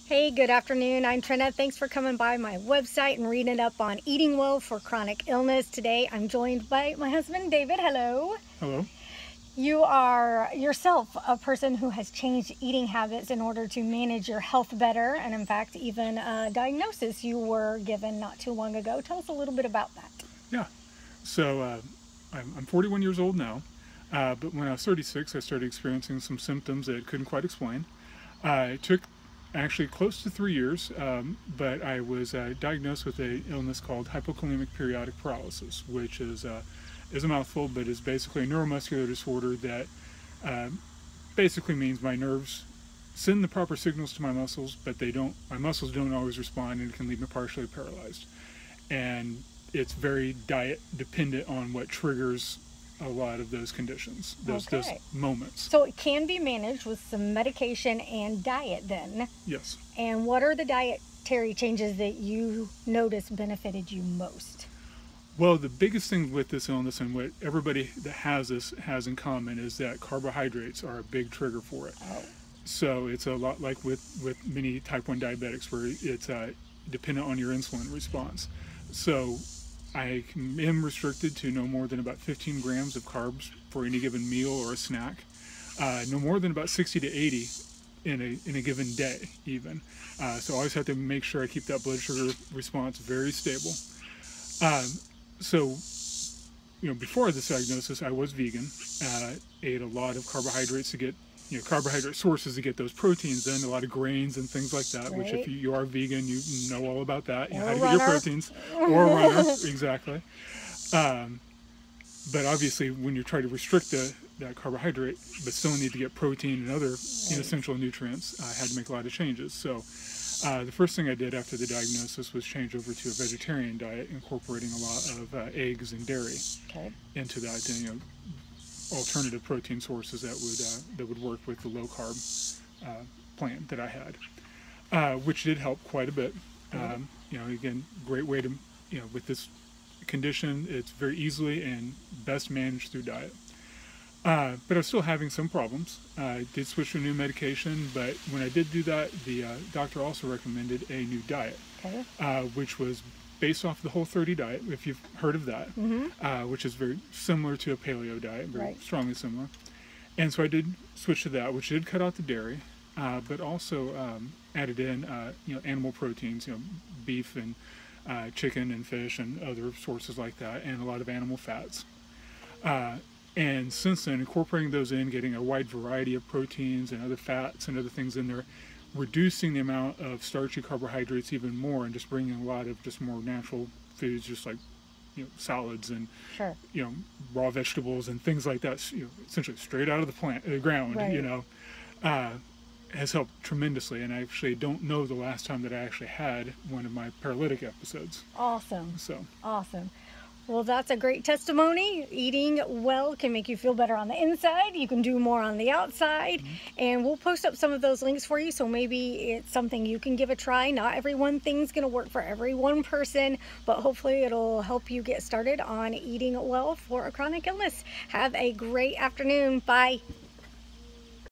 Hey, good afternoon. I'm Trina. Thanks for coming by my website and reading up on eating well for chronic illness. Today I'm joined by my husband, David. Hello. Hello. You are yourself a person who has changed eating habits in order to manage your health better. And in fact, even a diagnosis you were given not too long ago. Tell us a little bit about that. Yeah. So I'm 41 years old now, but when I was 36, I started experiencing some symptoms that I couldn't quite explain. It took actually close to 3 years, but I was diagnosed with an illness called hypokalemic periodic paralysis, which is a mouthful, but is basically a neuromuscular disorder that basically means my nerves send the proper signals to my muscles, but my muscles don't always respond, and it can leave me partially paralyzed. And it's very diet dependent on what triggers a lot of those conditions, those moments. So it can be managed with some medication and diet then. Yes. And what are the dietary changes that you notice benefited you most? Well, the biggest thing with this illness and what everybody that has this has in common is that carbohydrates are a big trigger for it. Oh. So it's a lot like with many type 1 diabetics, where it's dependent on your insulin response. So I am restricted to no more than about 15 grams of carbs for any given meal or a snack. No more than about 60 to 80 in a given day even. So I always have to make sure I keep that blood sugar response very stable. So, before this diagnosis, I was vegan. Ate a lot of carbohydrates to get, carbohydrate sources to get those proteins in, a lot of grains and things like that, which if you are vegan, you know all about that, how to get your proteins, or a runner, exactly. But obviously, when you try to restrict that carbohydrate, but still need to get protein and other essential nutrients, I had to make a lot of changes. So the first thing I did after the diagnosis was change over to a vegetarian diet, incorporating a lot of eggs and dairy into that, and alternative protein sources that would work with the low carb plan that I had, which did help quite a bit. Again, great way to with this condition, it's very easily and best managed through diet. But I was still having some problems. I did switch to a new medication, but when I did do that, the doctor also recommended a new diet, which was based off the Whole30 diet, if you've heard of that, which is very similar to a paleo diet, very strongly similar. And so I did switch to that, which did cut out the dairy, but also added in animal proteins, beef and chicken and fish and other sources like that, and a lot of animal fats. And since then, incorporating those in, getting a wide variety of proteins and other fats and other things in there, reducing the amount of starchy carbohydrates even more, and just bringing a lot of just more natural foods, just like salads and raw vegetables and things like that, essentially straight out of the ground, has helped tremendously. And I actually don't know the last time that I actually had one of my paralytic episodes. Awesome. So awesome. Well, that's a great testimony. Eating well can make you feel better on the inside. You can do more on the outside. And we'll post up some of those links for you, so maybe it's something you can give a try. Not every one thing's going to work for every one person, but hopefully it'll help you get started on eating well for a chronic illness. Have a great afternoon. Bye.